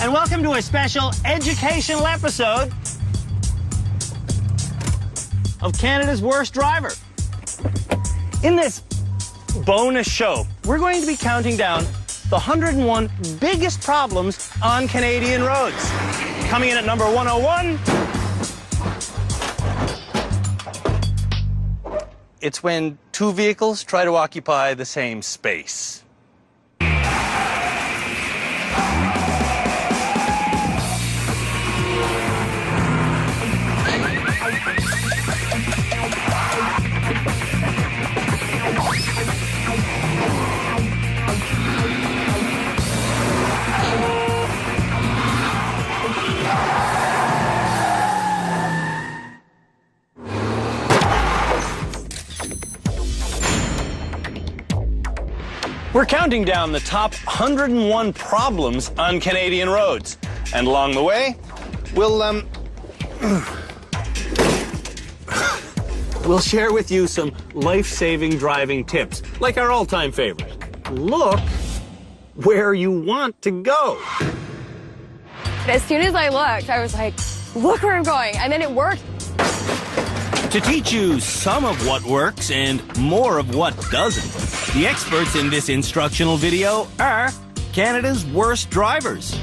and welcome to a special educational episode of Canada's Worst Driver. In this bonus show, we're going to be counting down the 101 biggest problems on Canadian roads. Coming in at number 101, it's when two vehicles try to occupy the same space. We're counting down the top 101 problems on Canadian roads. And along the way, we'll share with you some life-saving driving tips, like our all-time favorite. Look where you want to go. As soon as I looked, I was like, look where I'm going. And then it worked. To teach you some of what works and more of what doesn't, the experts in this instructional video are Canada's worst drivers.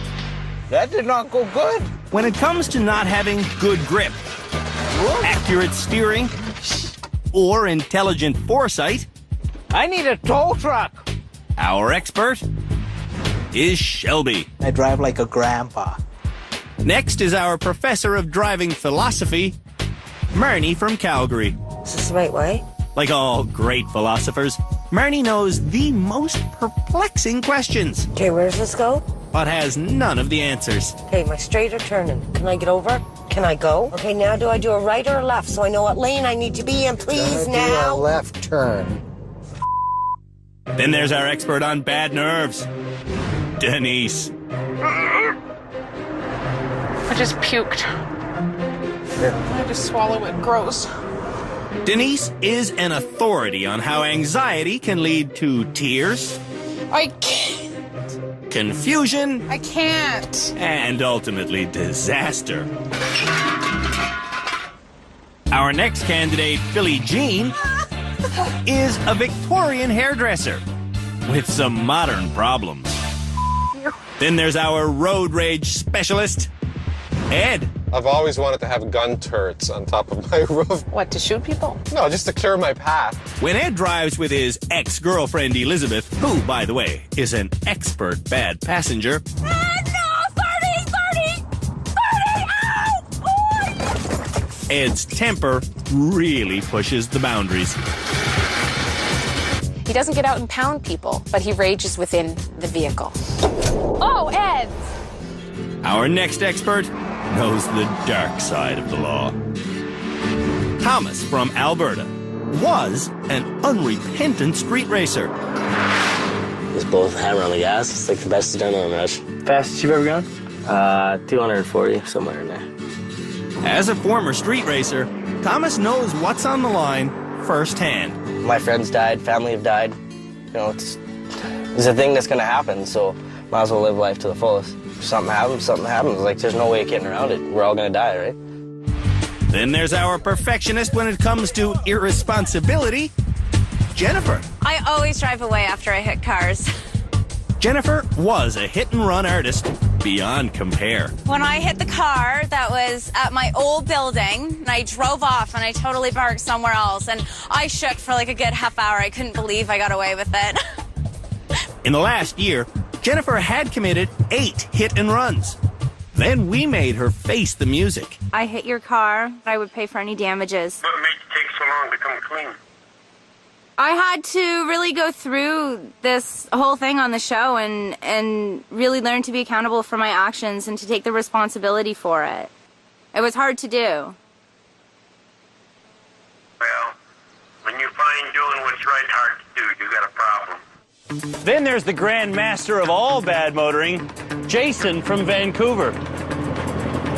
That did not go good. When it comes to not having good grip, accurate steering, or intelligent foresight, I need a tow truck. our expert is Shelby. I drive like a grandpa. Next is our professor of driving philosophy, Marnie from Calgary. Is this the right way? Like all great philosophers, Marnie knows the most perplexing questions, Okay, where does this go? but has none of the answers. Okay, am I straight or turning? Can I get over? Can I go? Okay, now do I do a right or a left so I know what lane I need to be in, please, now? Do a left turn. Then there's our expert on bad nerves, Denise. I just puked. I just swallow it. Gross. Denise is an authority on how anxiety can lead to tears, I can't. confusion, I can't. and ultimately disaster. Our next candidate, Billie Jean, is a Victorian hairdresser with some modern problems. Then there's our road rage specialist, Ed. I've always wanted to have gun turrets on top of my roof. What, to shoot people? No, just to clear my path. When Ed drives with his ex-girlfriend Elizabeth, who, by the way, is an expert bad passenger, Ed's temper really pushes the boundaries. He doesn't get out and pound people, but he rages within the vehicle. Oh, Ed! Our next expert knows the dark side of the law. Thomas from Alberta was an unrepentant street racer. Just both hammer on the gas. It's like the best adrenaline rush. Fastest you've ever gone? 240, somewhere in there. As a former street racer, Thomas knows what's on the line firsthand. My friends died, family have died. You know, it's a thing that's gonna happen, so might as well live life to the fullest. If something happens, something happens. Like, there's no way of getting around it. We're all gonna die, right? Then there's our perfectionist when it comes to irresponsibility, Jennifer. I always drive away after I hit cars. Jennifer was a hit-and-run artist beyond compare. When I hit the car that was at my old building, and I drove off and I totally parked somewhere else, and I shook for like a good half hour. I couldn't believe I got away with it. In the last year, Jennifer had committed 8 hit-and-runs. Then we made her face the music. I hit your car. I would pay for any damages. What made it take so long to come clean? I had to really go through this whole thing on the show and really learn to be accountable for my actions and to take the responsibility for it. It was hard to do. Well, when you find doing what's right hard to do, you got a problem. Then there's the grand master of all bad motoring, Jason from Vancouver.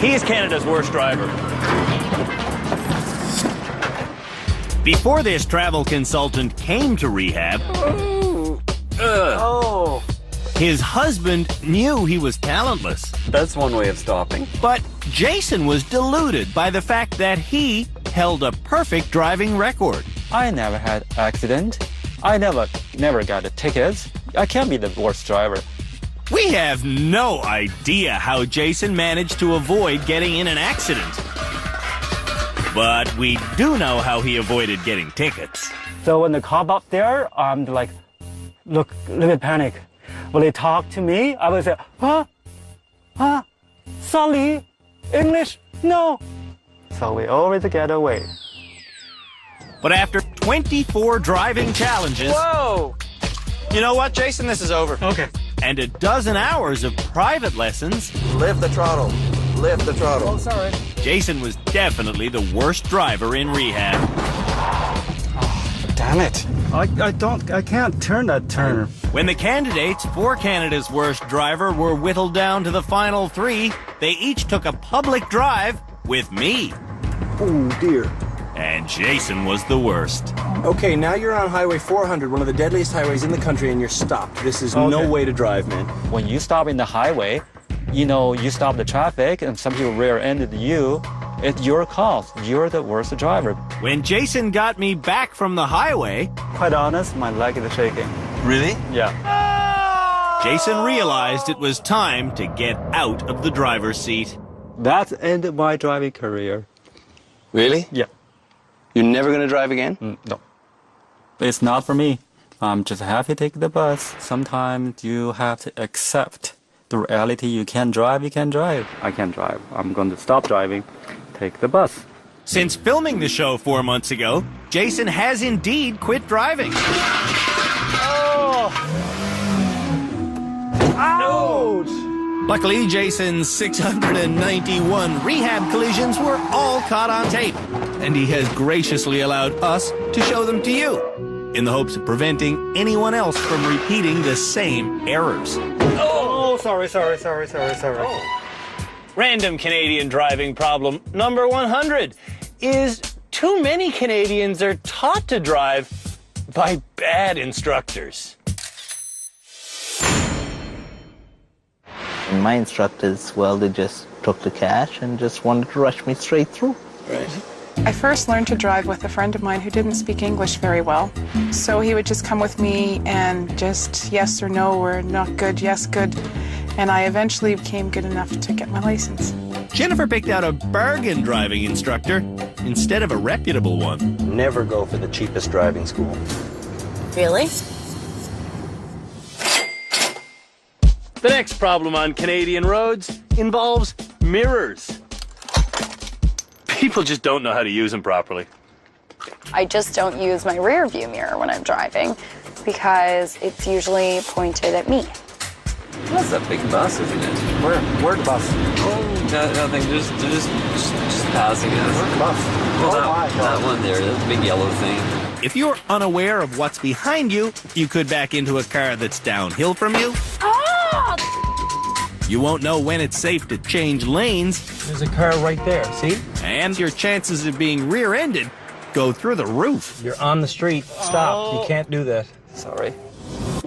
He's Canada's worst driver. Before this travel consultant came to rehab, His husband knew he was talentless. That's one way of stopping. But Jason was deluded by the fact that he held a perfect driving record. I never had accident. I never got a ticket. I can't be the worst driver. We have no idea how Jason managed to avoid getting in an accident. But we do know how he avoided getting tickets. So when the cop up there, I'm like, look, a little bit panic. When they talk to me, I would say, sorry, English, no. So we always get away. But after 24 driving challenges... Whoa! You know what, Jason? This is over. Okay. And a dozen hours of private lessons... Lift the throttle. Lift the throttle. Oh, sorry. Jason was definitely the worst driver in rehab. Damn it. I can't turn that turn. When the candidates for Canada's Worst Driver were whittled down to the final 3, they each took a public drive with me. Oh, dear. And Jason was the worst. Okay, now you're on Highway 400, one of the deadliest highways in the country, and you're stopped. This is no way to drive, man. When you stop in the highway, you stop the traffic and some people rear-ended you. It's your cause. You're the worst driver. When Jason got me back from the highway... Quite honest, my leg is shaking. Really? Yeah. Jason realized it was time to get out of the driver's seat. That ended my driving career. Really? Yeah. You're never going to drive again? No. It's not for me. I'm just happy to take the bus. Sometimes you have to accept the reality. You can't drive, you can't drive. I can't drive. I'm going to stop driving, take the bus. Since filming the show 4 months ago, Jason has indeed quit driving. Oh! Ouch! Luckily, Jason's 691 rehab collisions were all caught on tape, and he has graciously allowed us to show them to you, in the hopes of preventing anyone else from repeating the same errors. Oh, sorry. Oh. Random Canadian driving problem number 100 is too many Canadians are taught to drive by bad instructors. And my instructors, well, they just took the cash and just wanted to rush me straight through. Right. I first learned to drive with a friend of mine who didn't speak English very well. So he would just come with me and just yes or no or not good, yes, good. And I eventually became good enough to get my license. Jennifer picked out a bargain driving instructor instead of a reputable one. Never go for the cheapest driving school. Really? The next problem on Canadian roads involves mirrors. People just don't know how to use them properly. I just don't use my rear view mirror when I'm driving because it's usually pointed at me. That's a big bus, isn't it? Where the bus? Oh, nothing. Just passing us. Where's the bus? Well, that one there, that big yellow thing. If you're unaware of what's behind you, you could back into a car that's downhill from you. You won't know when it's safe to change lanes. There's a car right there, see? And your chances of being rear-ended go through the roof. You're on the street. Stop. You can't do that. Sorry.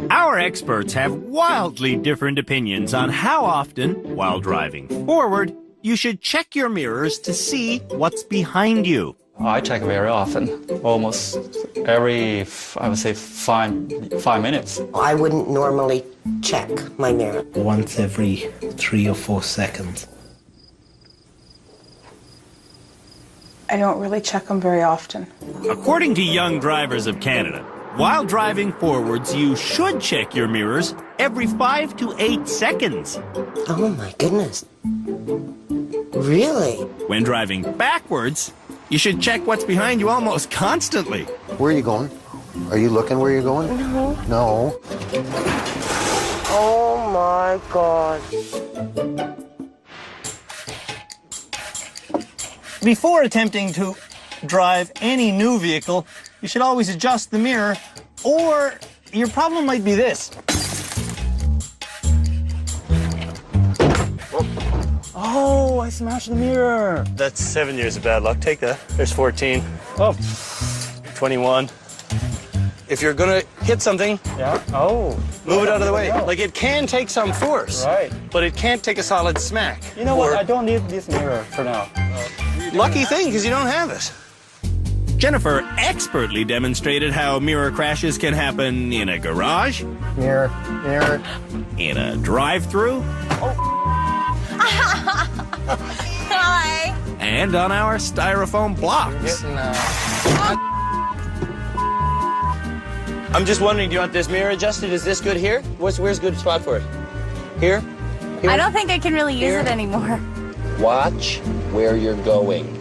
Our experts have wildly different opinions on how often, while driving forward, you should check your mirrors to see what's behind you. I check very often, almost every, I would say, 5 minutes. I wouldn't normally check my mirror. Once every 3 or 4 seconds. I don't really check them very often. According to Young Drivers of Canada, while driving forwards, you should check your mirrors every 5 to 8 seconds. Oh my goodness. Really? When driving backwards, you should check what's behind you almost constantly. Where are you going? Are you looking where you're going? No. No. Oh my God. Before attempting to drive any new vehicle, you should always adjust the mirror, or your problem might be this. Oh, I smashed the mirror. That's 7 years of bad luck. Take that. There's 14. Oh. 21. if you're gonna hit something, move it out of the way. Like, it can take some force, but it can't take a solid smack. You know what? I don't need this mirror for now. Lucky thing, because you don't have it. Jennifer expertly demonstrated how mirror crashes can happen in a garage, Mirror. in a drive-through, Hi. and on our styrofoam blocks. I'm just wondering, do you want this mirror adjusted? Is this good here? Where's a good spot for it? Here? Here? I don't think I can really use it anymore. Watch where you're going.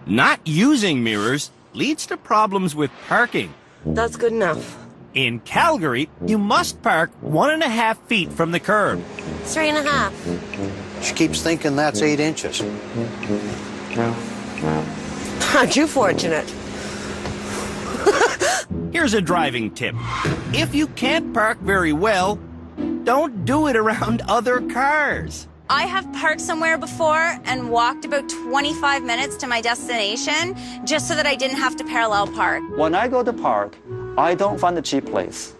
Not using mirrors leads to problems with parking. That's good enough. In Calgary, you must park 1.5 feet from the curb. 3.5. She keeps thinking that's 8 inches. Aren't you fortunate? Here's a driving tip. If you can't park very well, don't do it around other cars. I have parked somewhere before and walked about 25 minutes to my destination just so that I didn't have to parallel park. When I go to park, I don't find a cheap place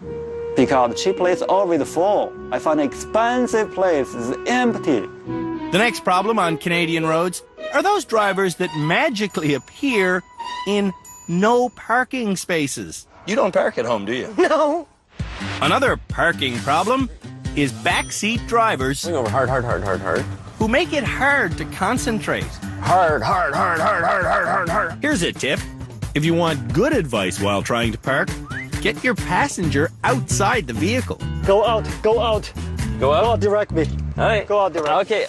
because the cheap place is always full. I find an expensive place is empty. The next problem on Canadian roads are those drivers that magically appear in no parking spaces. You don't park at home, do you? No. Another parking problem is backseat drivers Going over hard. who make it hard to concentrate. Hard. Here's a tip. If you want good advice while trying to park, get your passenger outside the vehicle. Go out. Go out? Go out directly. All right. Go out directly. Okay.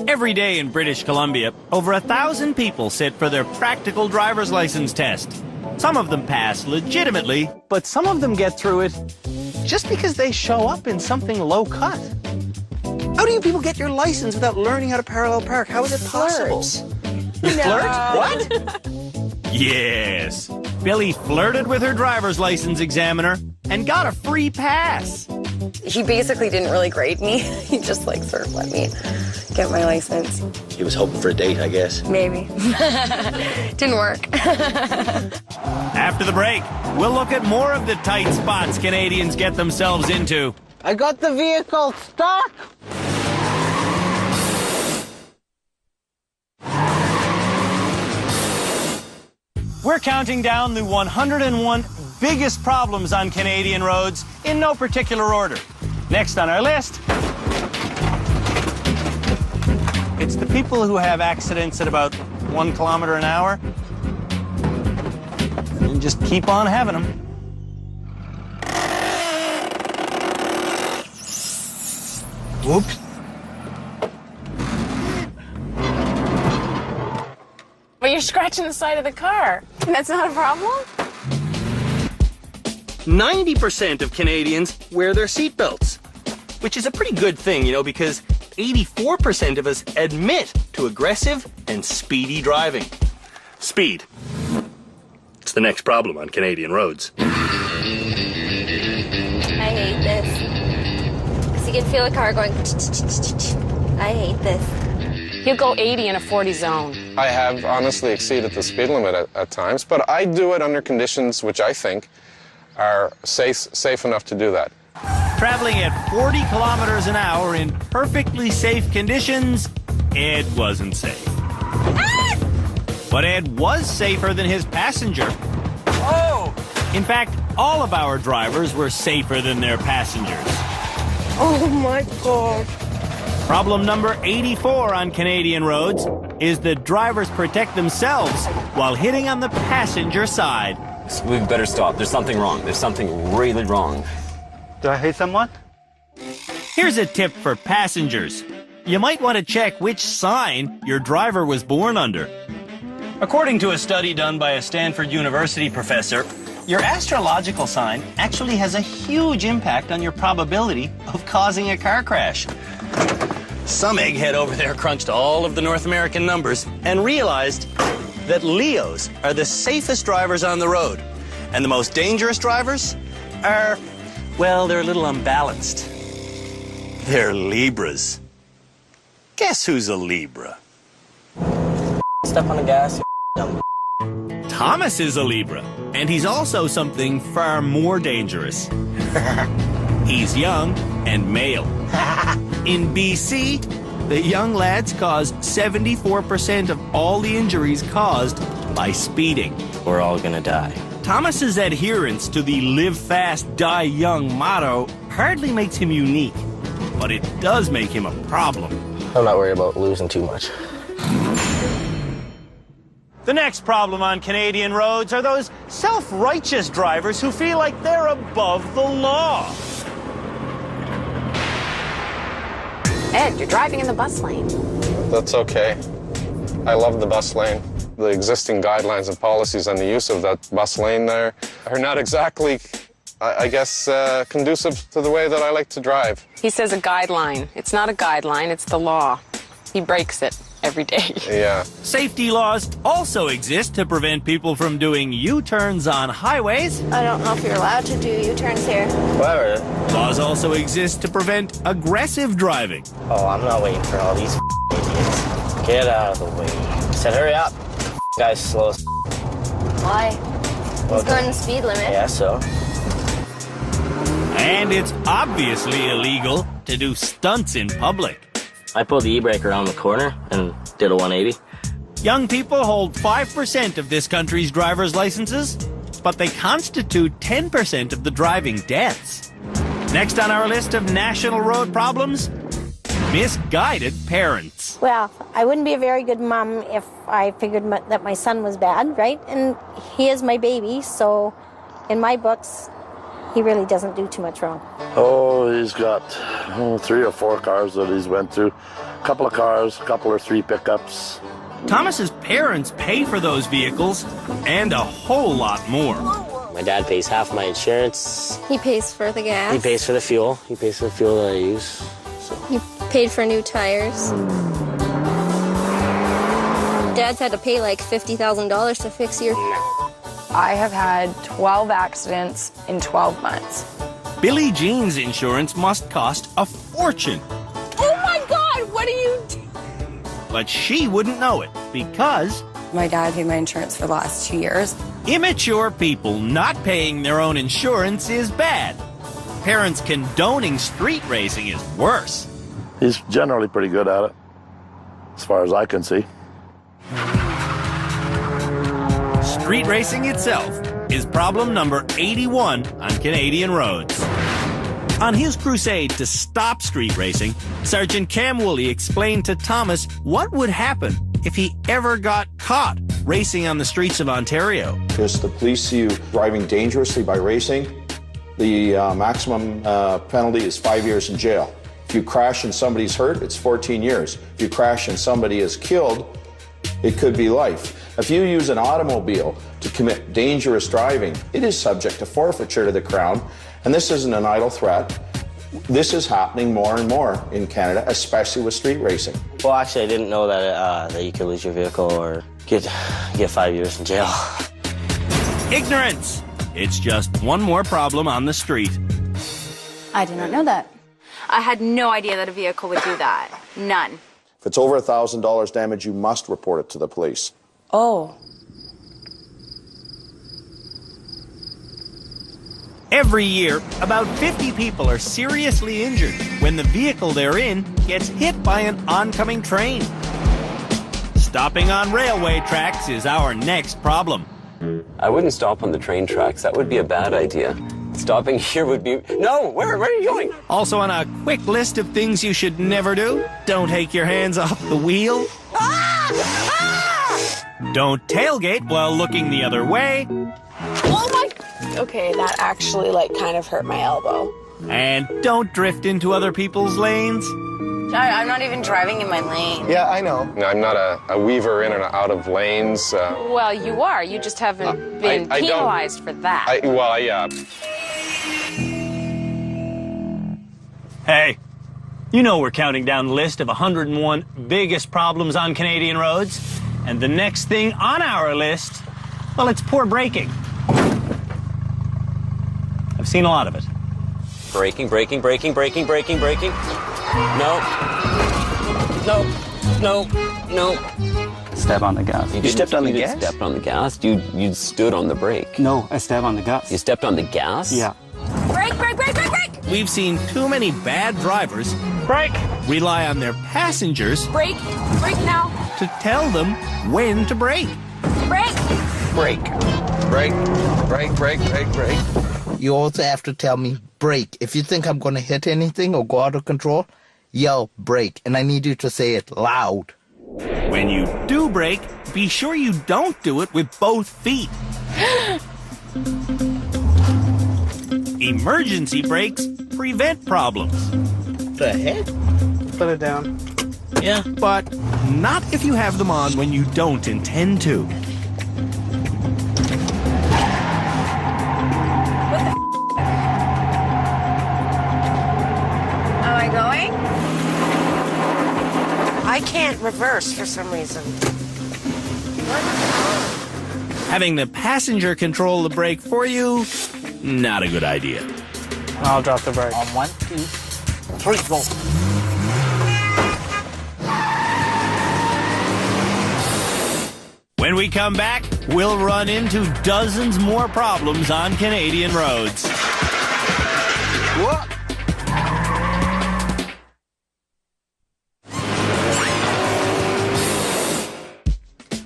Every day in British Columbia, over 1,000 people sit for their practical driver's license test. Some of them pass legitimately, but some of them get through it just because they show up in something low cut. How do you people get your license without learning how to parallel park? How is it possible? You flirt? What? Yes. Billy flirted with her driver's license examiner and got a free pass. He basically didn't really grade me. He just like sort of let me get my license. He was hoping for a date, I guess. Maybe. Didn't work. After the break, we'll look at more of the tight spots Canadians get themselves into. I got the vehicle stuck. We're counting down the 101 biggest problems on Canadian roads in no particular order. Next on our list, it's the people who have accidents at about 1 kilometer an hour and just keep on having them. Whoops. But you're scratching the side of the car. That's not a problem? 90% of Canadians wear their seatbelts, which is a pretty good thing, you know, because 84% of us admit to aggressive and speedy driving. Speed. It's the next problem on Canadian roads. I hate this. Because you can feel a car going. I hate this. He'll go 80 in a 40 zone. I have honestly exceeded the speed limit at times, but I do it under conditions which I think are safe enough to do that. Traveling at 40 kilometers an hour in perfectly safe conditions, Ed wasn't safe. But Ed was safer than his passenger. Oh! In fact, all of our drivers were safer than their passengers. Oh my God. Problem number 84 on Canadian roads is that drivers protect themselves while hitting on the passenger side. We better stop. There's something wrong. There's something really wrong. Do I hit someone? Here's a tip for passengers. You might want to check which sign your driver was born under. According to a study done by a Stanford University professor, your astrological sign actually has a huge impact on your probability of causing a car crash. Some egghead over there crunched all of the North American numbers and realized that Leos are the safest drivers on the road. And the most dangerous drivers are, well, they're a little unbalanced. They're Libras. Guess who's a Libra? Step on the gas, Thomas is a Libra. And he's also something far more dangerous. He's young and male. In BC, the young lads cause 74% of all the injuries caused by speeding. We're all gonna die. Thomas's adherence to the live fast, die young motto hardly makes him unique, but it does make him a problem. I'm not worried about losing too much. The next problem on Canadian roads are those self-righteous drivers who feel like they're above the law. Ed, you're driving in the bus lane. That's okay. I love the bus lane. The existing guidelines and policies on the use of that bus lane there are not exactly, I guess, conducive to the way that I like to drive. He says a guideline. It's not a guideline, it's the law. He breaks it every day. Yeah. Safety laws also exist to prevent people from doing U-turns on highways. I don't know if you're allowed to do U-turns here. Whatever. Laws also exist to prevent aggressive driving. Oh, I'm not waiting for all these idiots. Get out of the way. I said hurry up. Guy's slow as Why? He's going the speed limit. Yeah, so. And it's obviously illegal to do stunts in public. I pulled the e-brake around the corner and did a 180. Young people hold 5% of this country's driver's licenses, but they constitute 10% of the driving deaths. Next on our list of national road problems, misguided parents. Well, I wouldn't be a very good mom if I figured that my son was bad, right? And he is my baby, so in my books, he really doesn't do too much wrong. Oh, he's got 3 or 4 cars that he's went through. A couple of cars, a couple or 3 pickups. Thomas's parents pay for those vehicles and a whole lot more. My dad pays half my insurance. He pays for the gas. He pays for the fuel. He pays for the fuel that I use. So. He paid for new tires. Dad's had to pay like $50,000 to fix your... I have had 12 accidents in 12 months. Billie Jean's insurance must cost a fortune. Oh my God, what are you doing? But she wouldn't know it because... My dad paid my insurance for the last 2 years. Immature people not paying their own insurance is bad. Parents condoning street racing is worse. He's generally pretty good at it, as far as I can see. Street racing itself is problem number 81 on Canadian roads. On his crusade to stop street racing, Sergeant Cam Woolley explained to Thomas what would happen if he ever got caught racing on the streets of Ontario. If the police see you driving dangerously by racing, the maximum penalty is 5 years in jail. If you crash and somebody's hurt, it's 14 years. If you crash and somebody is killed, it could be life. If you use an automobile to commit dangerous driving, it is subject to forfeiture to the Crown, and this isn't an idle threat. This is happening more and more in Canada, especially with street racing. Well, actually, I didn't know that that you could lose your vehicle or get 5 years in jail. Ignorance! It's just one more problem on the street. I did not know that. I had no idea that a vehicle would do that. None. If it's over $1,000 damage, you must report it to the police. Oh. Every year, about 50 people are seriously injured when the vehicle they're in gets hit by an oncoming train. Stopping on railway tracks is our next problem. I wouldn't stop on the train tracks. That would be a bad idea. Stopping here would be... No! Where are you going? Also on a quick list of things you should never do, don't take your hands off the wheel. Don't tailgate while looking the other way. Oh my... Okay, that actually kind of hurt my elbow. And don't drift into other people's lanes. I'm not even driving in my lane. Yeah, I know. I'm not a weaver in and out of lanes. Well, you are. You just haven't been penalized for that. Yeah. Hey, you know we're counting down the list of 101 biggest problems on Canadian roads. And the next thing on our list, well, it's poor braking. I've seen a lot of it. Braking. No. Step on the gas. You stepped on the gas? You stepped on the gas? You stood on the brake? No, I stepped on the gas. You stepped on the gas? Yeah. Brake, brake, brake, brake, brake! We've seen too many bad drivers rely on their passengers Brake, brake now. to tell them when to brake. Brake! Brake. Brake, brake, brake, brake, brake. You also have to tell me brake. If you think I'm going to hit anything or go out of control, yell brake. And I need you to say it loud. When you do brake, be sure you don't do it with both feet. Emergency brakes prevent problems. The heck? Put it down. Yeah. But not if you have them on when you don't intend to. Am I going? I can't reverse for some reason. Having the passenger control the brake for you, not a good idea. I'll drop the brake. On 1, 2, 3, go. When we come back, we'll run into dozens more problems on Canadian roads. What?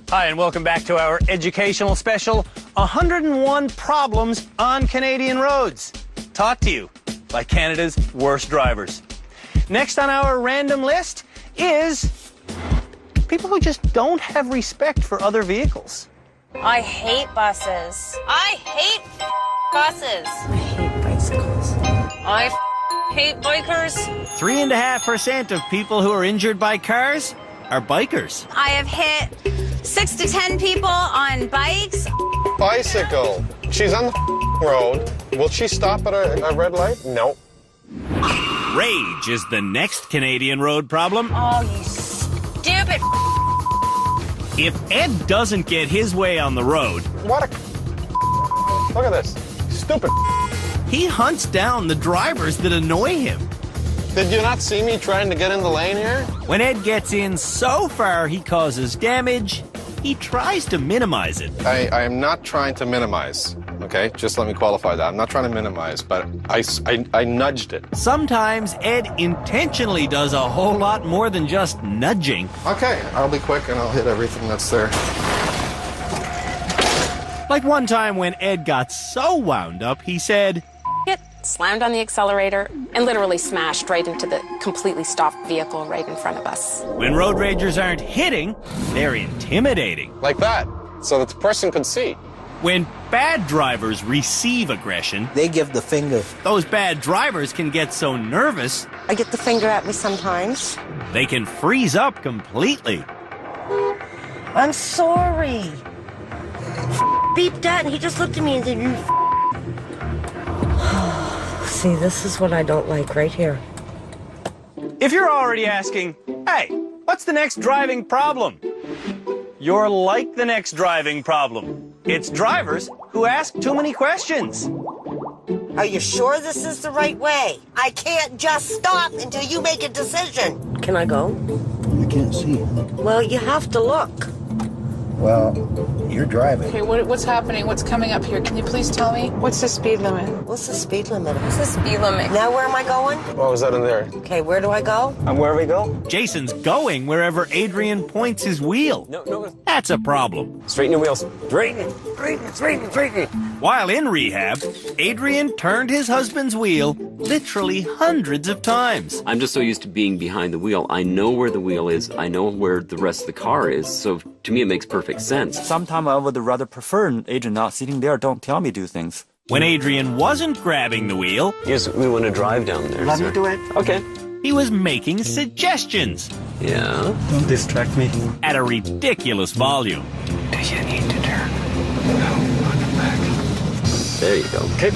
Hi, and welcome back to our educational special, 101 Problems on Canadian Roads, taught to you by Canada's worst drivers. Next on our random list is people who just don't have respect for other vehicles. I hate buses. I hate buses. I hate bicycles. I hate bikers. 3.5% of people who are injured by cars are bikers. I have hit 6 to 10 people on bikes. Bicycle. She's on the road. Will she stop at a red light? No. Rage is the next Canadian road problem. Oh, you stupid. If Ed doesn't get his way on the road, What a... Look at this. Stupid. he hunts down the drivers that annoy him. Did you not see me trying to get in the lane here? When Ed gets in so far he causes damage, he tries to minimize it. I am not trying to minimize, okay? Just let me qualify that. I'm not trying to minimize, but I nudged it. Sometimes Ed intentionally does a whole lot more than just nudging. Okay, I'll be quick and I'll hit everything that's there. Like one time when Ed got so wound up, he said, It slammed on the accelerator and literally smashed right into the completely stopped vehicle right in front of us. when road ragers aren't hitting, they're intimidating. Like that, so that the person could see. When bad drivers receive aggression, They give the finger. those bad drivers can get so nervous, I get the finger at me sometimes. they can freeze up completely. I'm sorry. Beep that, and he just looked at me and said, you See, this is what I don't like right here. If you're already asking, hey, what's the next driving problem? You're like the next driving problem. It's drivers who ask too many questions. Are you sure this is the right way? I can't just stop until you make a decision. Can I go? I can't see. Well, you have to look. Well, you're driving. Okay, what's happening? What's coming up here? Can you please tell me? What's the speed limit? What's the speed limit? What's the speed limit? Now where am I going? What was that in there? Okay, where do I go? And where we go? Jason's going wherever Adrian points his wheel. No. That's a problem. Straighten your wheels. Straighten. While in rehab, Adrian turned his husband's wheel literally hundreds of times. I'm just so used to being behind the wheel. I know where the wheel is. I know where the rest of the car is. So to me, it makes perfect sense. Sometimes I would rather prefer an agent not sitting there. Don't tell me do things. When Adrian wasn't grabbing the wheel, Yes, we want to drive down there. Let sir. me do it. Okay. he was making suggestions Yeah. Don't distract me. at a ridiculous volume. Do you need to turn? No, welcome back. There you go. Okay,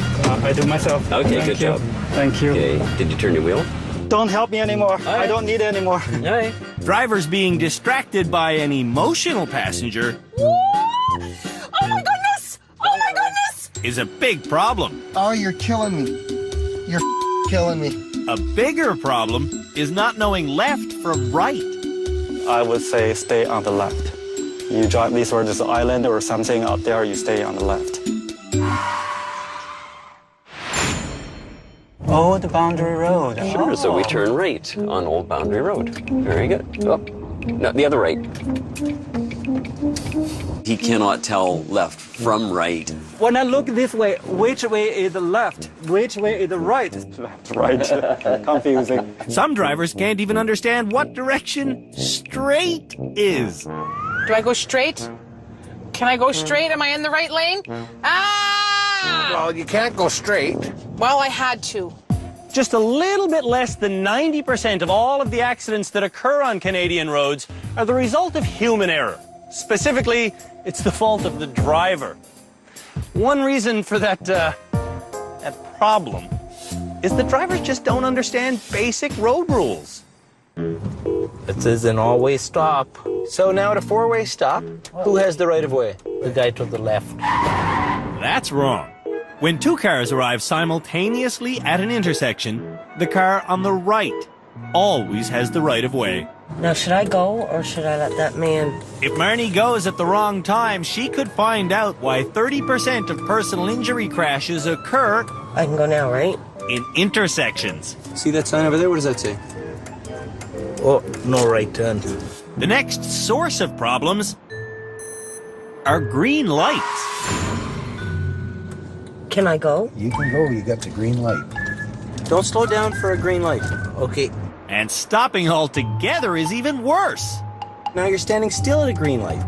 I do myself. Okay, Thank good you. job. Thank you. Okay. Did you turn your wheel? Don't help me anymore. I don't need it anymore. All right. Drivers being distracted by an emotional passenger Oh my goodness! Oh my goodness! is a big problem. Oh, you're killing me. You're killing me. A bigger problem is not knowing left from right. I would say stay on the left. You drive this or this island or something out there, you stay on the left. Old Boundary Road. Sure, so we turn right on Old Boundary Road. Very good. Oh, no, the other right. He cannot tell left from right. When I look this way, which way is the left? Which way is the right? Left, right. Confusing. Some drivers can't even understand what direction straight is. Do I go straight? Can I go straight? Am I in the right lane? Ah! Well, you can't go straight. Well, I had to. Just a little bit less than 90% of all of the accidents that occur on Canadian roads are the result of human error. Specifically, it's the fault of the driver. One reason for that problem is that drivers just don't understand basic road rules. It is an all-way stop. So now at a four-way stop, who has the right of way? The guy to the left. That's wrong. When two cars arrive simultaneously at an intersection, the car on the right always has the right of way. Now, should I go or should I let that man? If Marnie goes at the wrong time, she could find out why 30% of personal injury crashes occur. I can go now, right? In intersections. See that sign over there? What does that say? Oh, no right turn. The next source of problems are green lights. Can I go? You can go. You got the green light. Don't slow down for a green light. Okay. And stopping altogether is even worse. Now you're standing still at a green light.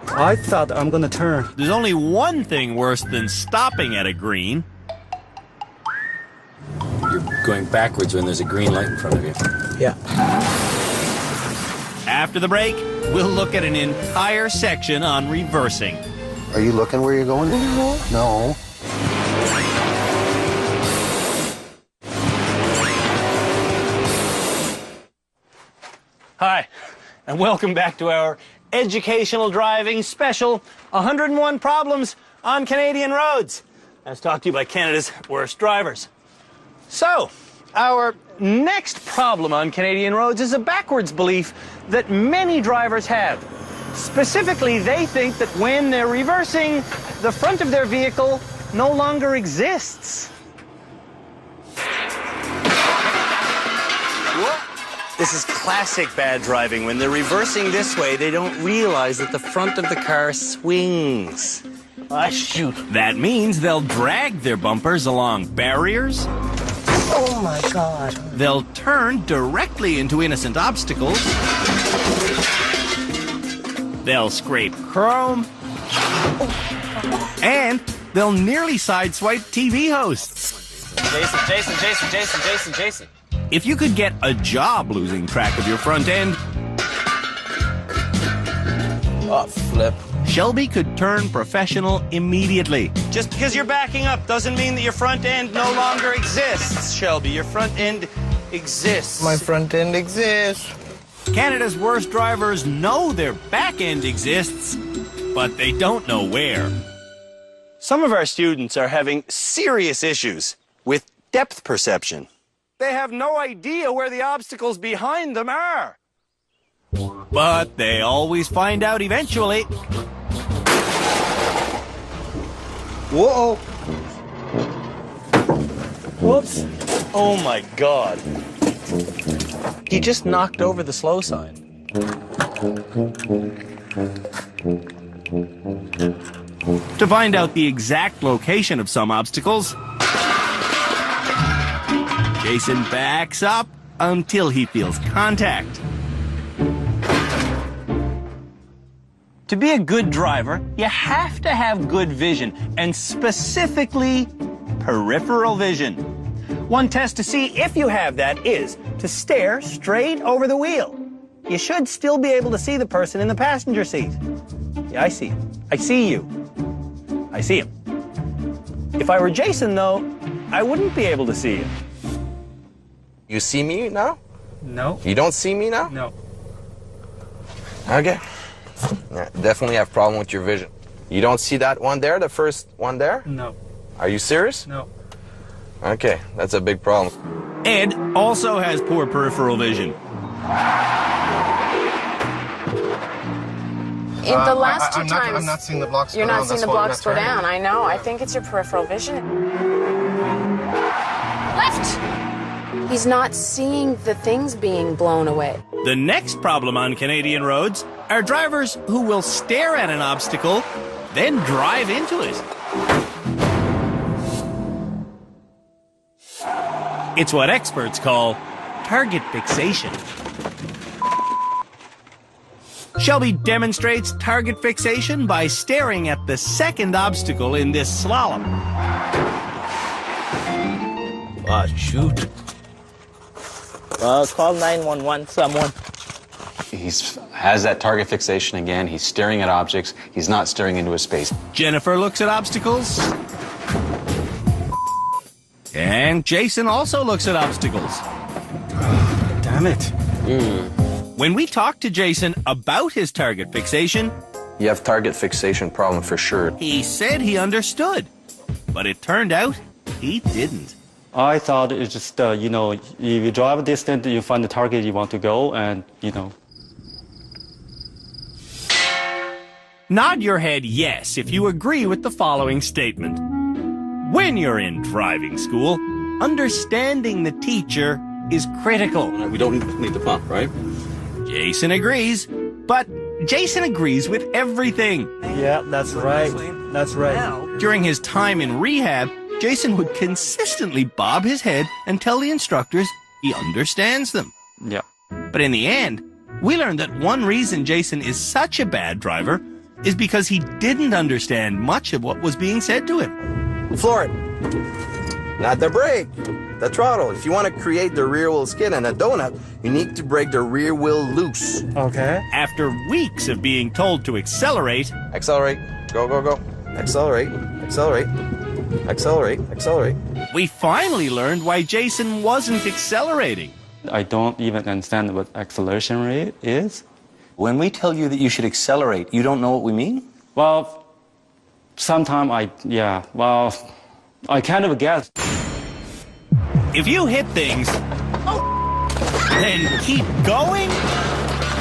I thought I'm gonna turn. There's only one thing worse than stopping at a green. You're going backwards when there's a green light in front of you. Yeah. After the break, we'll look at an entire section on reversing. Are you looking where you're going? No. Hi, and welcome back to our educational driving special, 101 Problems on Canadian Roads, as talked to you by Canada's worst drivers. So, our next problem on Canadian roads is a backwards belief that many drivers have. Specifically, they think that when they're reversing, the front of their vehicle no longer exists. This is classic bad driving. When they're reversing this way, they don't realize that the front of the car swings. Ah, shoot. That means they'll drag their bumpers along barriers. Oh my God. They'll turn directly into innocent obstacles. They'll scrape chrome. And they'll nearly sideswipe TV hosts. Jason. If you could get a job losing track of your front end, Oh, flip. Shelby could turn professional immediately. Just because you're backing up doesn't mean that your front end no longer exists, Shelby. Your front end exists. My front end exists. Canada's worst drivers know their back end exists, but they don't know where. Some of our students are having serious issues with depth perception. They have no idea where the obstacles behind them are. But they always find out eventually. Whoa. Whoops. Oh my God. He just knocked over the slow sign. To find out the exact location of some obstacles, Jason backs up until he feels contact. To be a good driver, you have to have good vision, and specifically peripheral vision. One test to see if you have that is to stare straight over the wheel. You should still be able to see the person in the passenger seat. Yeah, I see him. I see you. I see him. If I were Jason, though, I wouldn't be able to see him. You see me now? No. You don't see me now? No. Okay. Yeah, definitely have problem with your vision. You don't see that one there, the first one there? No. Are you serious? No. Okay, that's a big problem. Ed also has poor peripheral vision. In the last two times, I'm not seeing the blocks. You're go not down. seeing That's the why I'm blocks not go turning. down. I know. I think it's your peripheral vision. Left. He's not seeing the things being blown away. The next problem on Canadian roads are drivers who will stare at an obstacle, then drive into it. It's what experts call target fixation. Shelby demonstrates target fixation by staring at the second obstacle in this slalom. Ah, shoot. Call 911, someone. He has that target fixation again. He's staring at objects. He's not staring into a space. Jennifer looks at obstacles. And Jason also looks at obstacles. Damn it. When we talked to Jason about his target fixation, You have target fixation problem for sure. he said he understood. But it turned out he didn't. I thought it's just, you know, if you drive a distance, you find the target you want to go, and, you know. Nod your head yes if you agree with the following statement. When you're in driving school, understanding the teacher is critical. We don't need the pump, right? Jason agrees, but Jason agrees with everything. Yeah, that's right. That's right. During his time in rehab, Jason would consistently bob his head and tell the instructors he understands them. Yeah. But in the end, we learned that one reason Jason is such a bad driver is because he didn't understand much of what was being said to him. Floor it. Not the brake, the throttle. If you want to create the rear wheel skid and a donut, you need to break the rear wheel loose. Okay. After weeks of being told to accelerate, Accelerate. Go, go, go. Accelerate. Accelerate. Accelerate. Accelerate. we finally learned why Jason wasn't accelerating. I don't even understand what acceleration rate is. When we tell you that you should accelerate, you don't know what we mean? Well, sometimes I kind of guess. If you hit things, then keep going,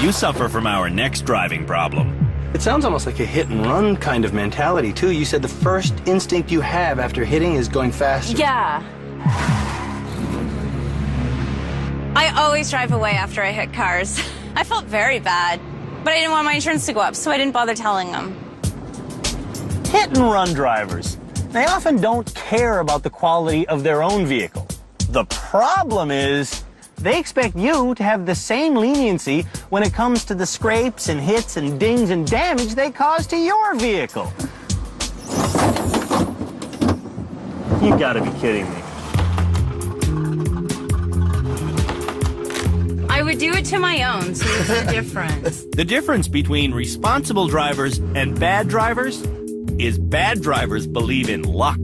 you suffer from our next driving problem. It sounds almost like a hit and run kind of mentality, too. You said the first instinct you have after hitting is going faster. Yeah. I always drive away after I hit cars. I felt very bad, but I didn't want my insurance to go up, so I didn't bother telling them. Hit and run drivers. They often don't care about the quality of their own vehicle. The problem is they expect you to have the same leniency when it comes to the scrapes and hits and dings and damage they cause to your vehicle. You gotta be kidding me. I would do it to my own, so there's a difference. The difference between responsible drivers and bad drivers is bad drivers believe in luck.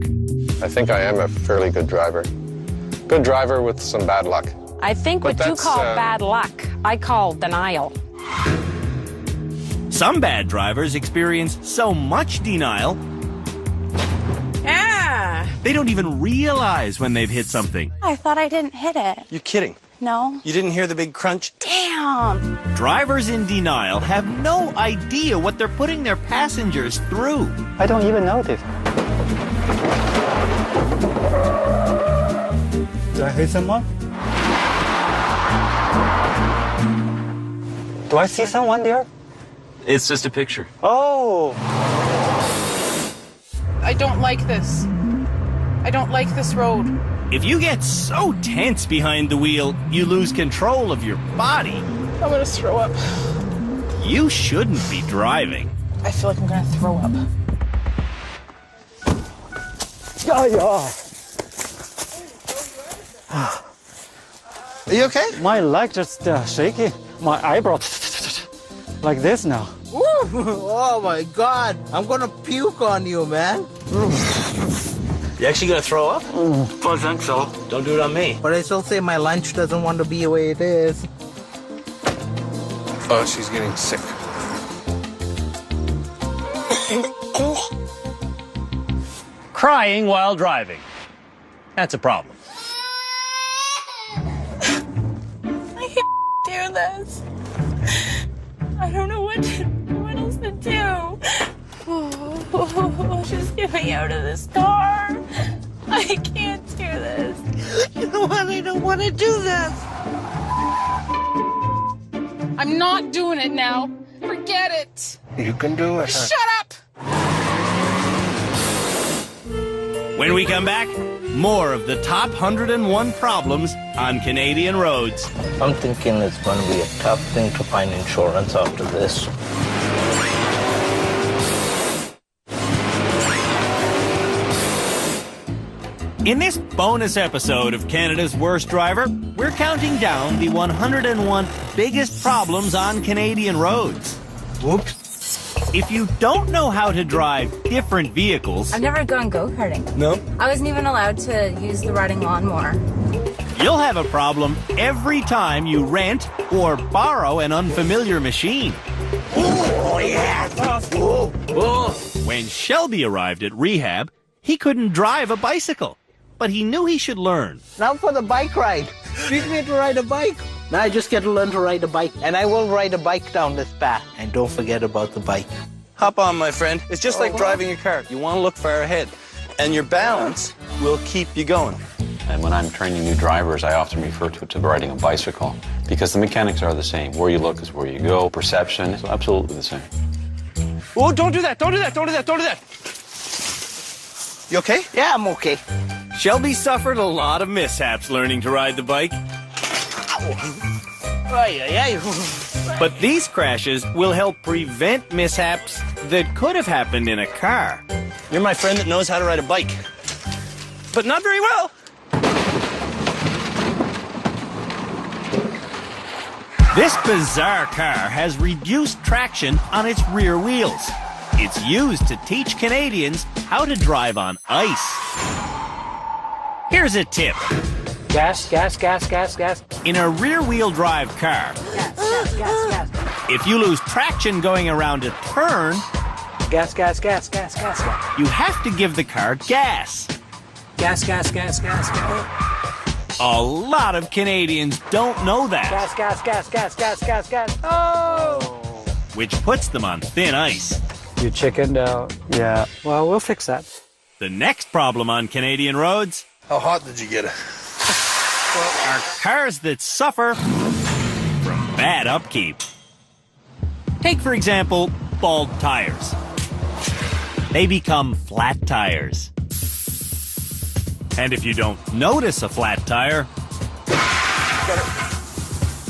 I think I am a fairly good driver. Good driver with some bad luck. I think But what you that's, call bad luck, I call denial. Some bad drivers experience so much denial, Yeah. they don't even realize when they've hit something. I thought I didn't hit it. You're kidding. No. You didn't hear the big crunch? Damn. Drivers in denial have no idea what they're putting their passengers through. I don't even notice. Did I hit someone? Do I see someone there? It's just a picture. Oh! I don't like this. I don't like this road. If you get so tense behind the wheel, you lose control of your body. I'm gonna throw up. You shouldn't be driving. I feel like I'm gonna throw up. Are you okay? My leg just shaky. My eyebrow like this now. Woo! Oh my God! I'm gonna puke on you, man. You actually gonna throw up? I think so. Don't do it on me. But I still say my lunch doesn't want to be the way it is. Oh, she's getting sick. Crying while driving. That's a problem. I can't do this. I don't know what else to do? Just get me out of this car. I can't do this. You know what? I don't want to do this. I'm not doing it now. Forget it. You can do it. Shut up! When we come back, more of the top 101 problems on Canadian roads. I'm thinking it's going to be a tough thing to find insurance after this. In this bonus episode of Canada's Worst Driver, we're counting down the 101 biggest problems on Canadian roads. Whoops. If you don't know how to drive different vehicles... I've never gone go-karting. No? I wasn't even allowed to use the riding lawnmower. You'll have a problem every time you rent or borrow an unfamiliar machine. Oh, yeah. When Shelby arrived at rehab, he couldn't drive a bicycle, but he knew he should learn. Now for the bike ride. Teach me to ride a bike. Now I just get to learn to ride a bike. And I will ride a bike down this path. And don't forget about the bike. Hop on, my friend. It's just like driving a car. You want to look far ahead. And your balance will keep you going. And when I'm training new drivers, I often refer to riding a bicycle because the mechanics are the same. Where you look is where you go. Perception is absolutely the same. Oh, don't do that. Don't do that. Don't do that. Don't do that. You okay? Yeah, I'm okay. Shelby suffered a lot of mishaps learning to ride the bike. But these crashes will help prevent mishaps that could have happened in a car. You're my friend that knows how to ride a bike. But not very well. This bizarre car has reduced traction on its rear wheels. It's used to teach Canadians how to drive on ice. Here's a tip. Gas, gas, gas, gas, gas. In a rear-wheel drive car, if you lose traction going around a turn, gas, gas, gas, gas, gas, gas. You have to give the car gas. Gas, gas, gas, gas, gas. A lot of Canadians don't know that. Gas, gas, gas, gas, gas, gas, gas. Oh! Which puts them on thin ice. You chickened out. Yeah. Well, we'll fix that. The next problem on Canadian roads... How hot did you get it? Are cars that suffer from bad upkeep. Take, for example, bald tires. They become flat tires. And if you don't notice a flat tire...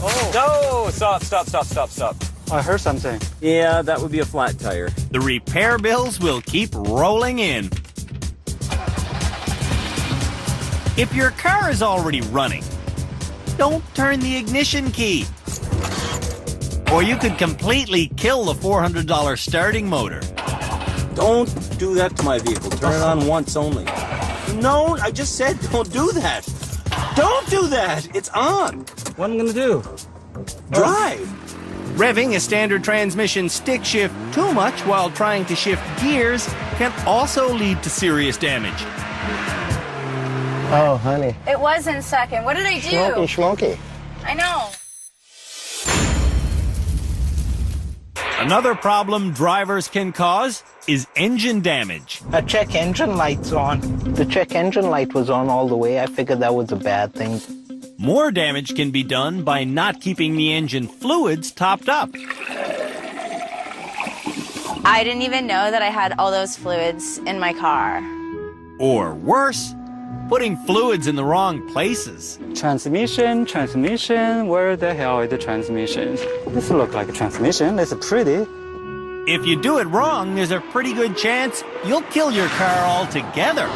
Oh! No! Stop, stop, stop, stop, stop. I heard something. Yeah, that would be a flat tire. The repair bills will keep rolling in. If your car is already running, don't turn the ignition key. Or you could completely kill the $400 starting motor. Don't do that to my vehicle. Turn it on once only. No, I just said don't do that. Don't do that. It's on. What am I going to do? Drive. Revving a standard transmission stick shift too much while trying to shift gears can also lead to serious damage. Oh, honey. It was in second. What did I do? Schmoky. I know. Another problem drivers can cause is engine damage. A check engine light's on. The check engine light was on all the way. I figured that was a bad thing. More damage can be done by not keeping the engine fluids topped up. I didn't even know that I had all those fluids in my car. Or worse, putting fluids in the wrong places. Transmission, where the hell is the transmission? This looks like a transmission, it's pretty. If you do it wrong, there's a pretty good chance you'll kill your car altogether.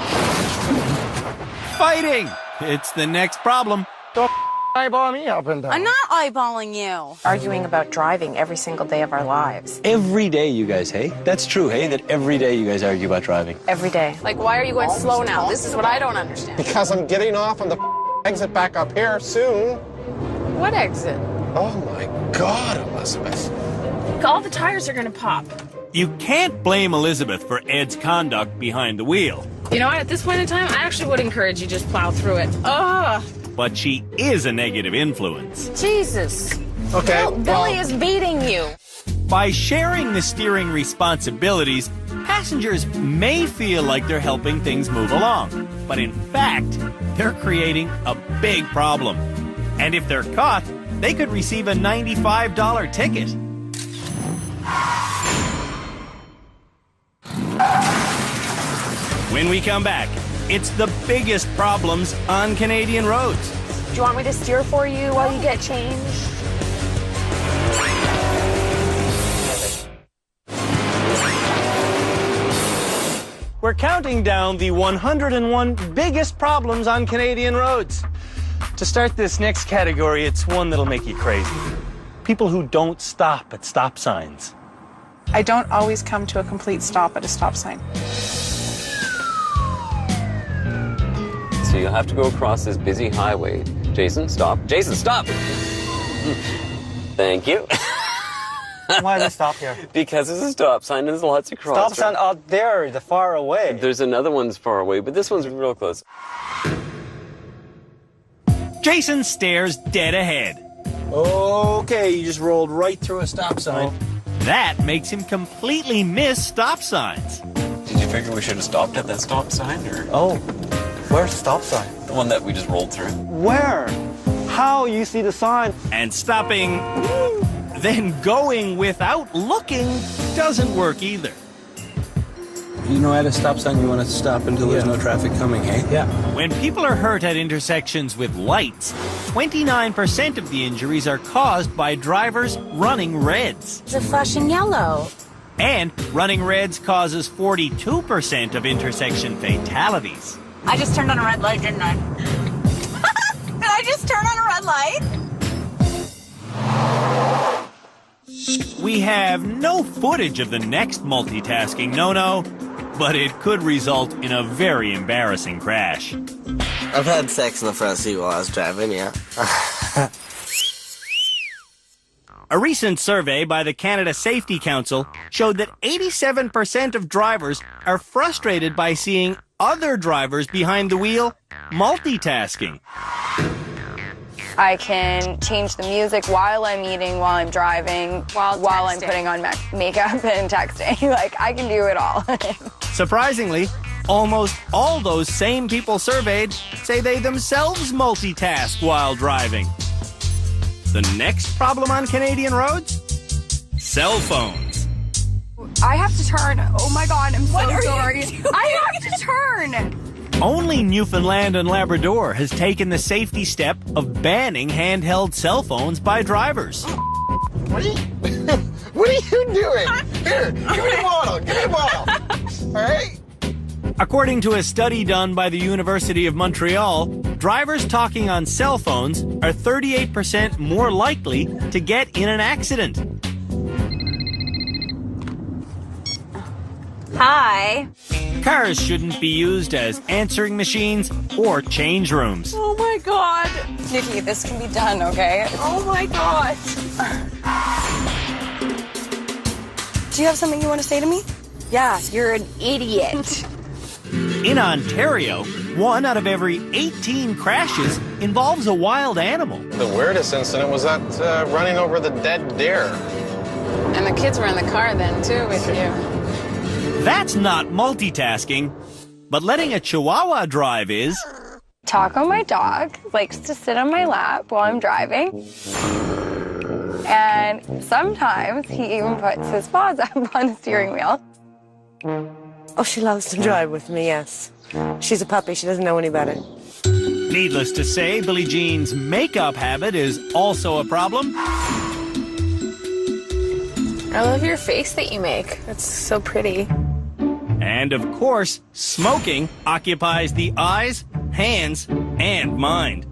Fighting! It's the next problem. Don't eyeball me up and down. I'm not eyeballing you. Arguing about driving every single day of our lives. Every day, you guys, hey? That's true, hey? That every day you guys argue about driving. Every day. Like, why are you going slow now? This is what I don't understand. Because I'm getting off on the exit back up here soon. What exit? Oh my God, Elizabeth. All the tires are going to pop. You can't blame Elizabeth for Ed's conduct behind the wheel. You know what? At this point in time, I actually would encourage you just plow through it. Ugh. But she is a negative influence. Jesus. Okay. Billy is beating you. By sharing the steering responsibilities, passengers may feel like they're helping things move along. But in fact, they're creating a big problem. And if they're caught, they could receive a $95 ticket. When we come back, it's the biggest problems on Canadian roads. Do you want me to steer for you while you get changed? We're counting down the 101 biggest problems on Canadian roads. To start this next category, it's one that'll make you crazy. People who don't stop at stop signs. I don't always come to a complete stop at a stop sign. So you'll have to go across this busy highway. Jason, stop. Jason, stop! Thank you. Why do they stop here? Because there's a stop sign and there's lots of crosswalks. Stop sign out there, the far away. There's another one far away, but this one's real close. Jason stares dead ahead. Okay, you just rolled right through a stop sign. That makes him completely miss stop signs. Did you figure we should have stopped at that stop sign, or? Oh, where's the stop sign? The one that we just rolled through. Where? How you see the sign? And stopping, then going without looking doesn't work either. You know, at a stop sign, you want to stop until there's no traffic coming, hey? Yeah. When people are hurt at intersections with lights, 29% of the injuries are caused by drivers running reds. They're flashing yellow. And running reds causes 42% of intersection fatalities. I just turned on a red light, didn't I? Did I just turn on a red light? We have no footage of the next multitasking no-no, but it could result in a very embarrassing crash. I've had sex in the front seat while I was driving, yeah. A recent survey by the Canada Safety Council showed that 87% of drivers are frustrated by seeing other drivers behind the wheel multitasking. I can change the music while I'm eating, while I'm driving, while I'm putting on makeup and texting. Like, I can do it all. Surprisingly, almost all those same people surveyed say they themselves multitask while driving. The next problem on Canadian roads? Cell phones. I have to turn. Oh my God, I'm so sorry. I have to turn. Only Newfoundland and Labrador has taken the safety step of banning handheld cell phones by drivers. What are you doing? Here, give me a bottle. Give me a bottle. All right? According to a study done by the University of Montreal, drivers talking on cell phones are 38% more likely to get in an accident. Hi. Cars shouldn't be used as answering machines or change rooms. Oh my God. Nikki, this can be done, okay? Oh my God. Do you have something you want to say to me? Yeah, you're an idiot. In Ontario, 1 out of every 18 crashes involves a wild animal. The weirdest incident was that running over the dead deer. And the kids were in the car then, too, with you. That's not multitasking, but letting a Chihuahua drive is. Taco, my dog, likes to sit on my lap while I'm driving. And sometimes he even puts his paws up on the steering wheel. Oh, she loves to drive with me, yes. She's a puppy. She doesn't know any better. Needless to say, Billie Jean's makeup habit is also a problem. I love your face that you make. It's so pretty. And of course, smoking occupies the eyes, hands, and mind.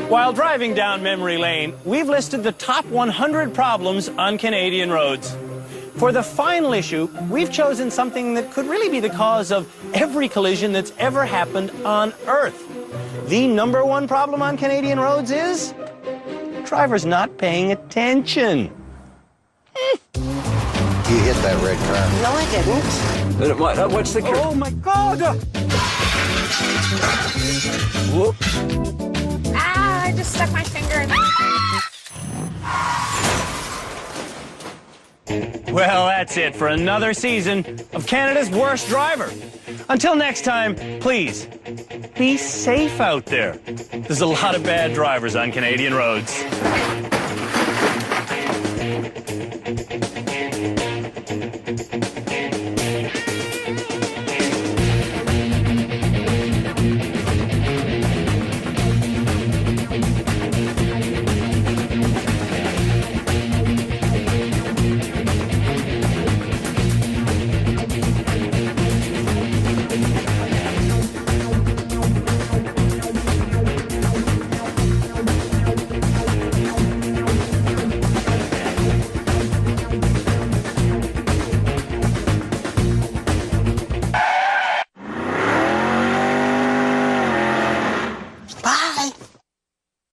While driving down memory lane, we've listed the top 100 problems on Canadian roads. For the final issue, we've chosen something that could really be the cause of every collision that's ever happened on Earth. The #1 problem on Canadian roads is drivers not paying attention. You hit that red car. No, I didn't. What's the... Oh my God! Whoops. Ah, I just stuck my finger in. Well, that's it for another season of Canada's Worst Driver. Until next time, please, be safe out there. There's a lot of bad drivers on Canadian roads.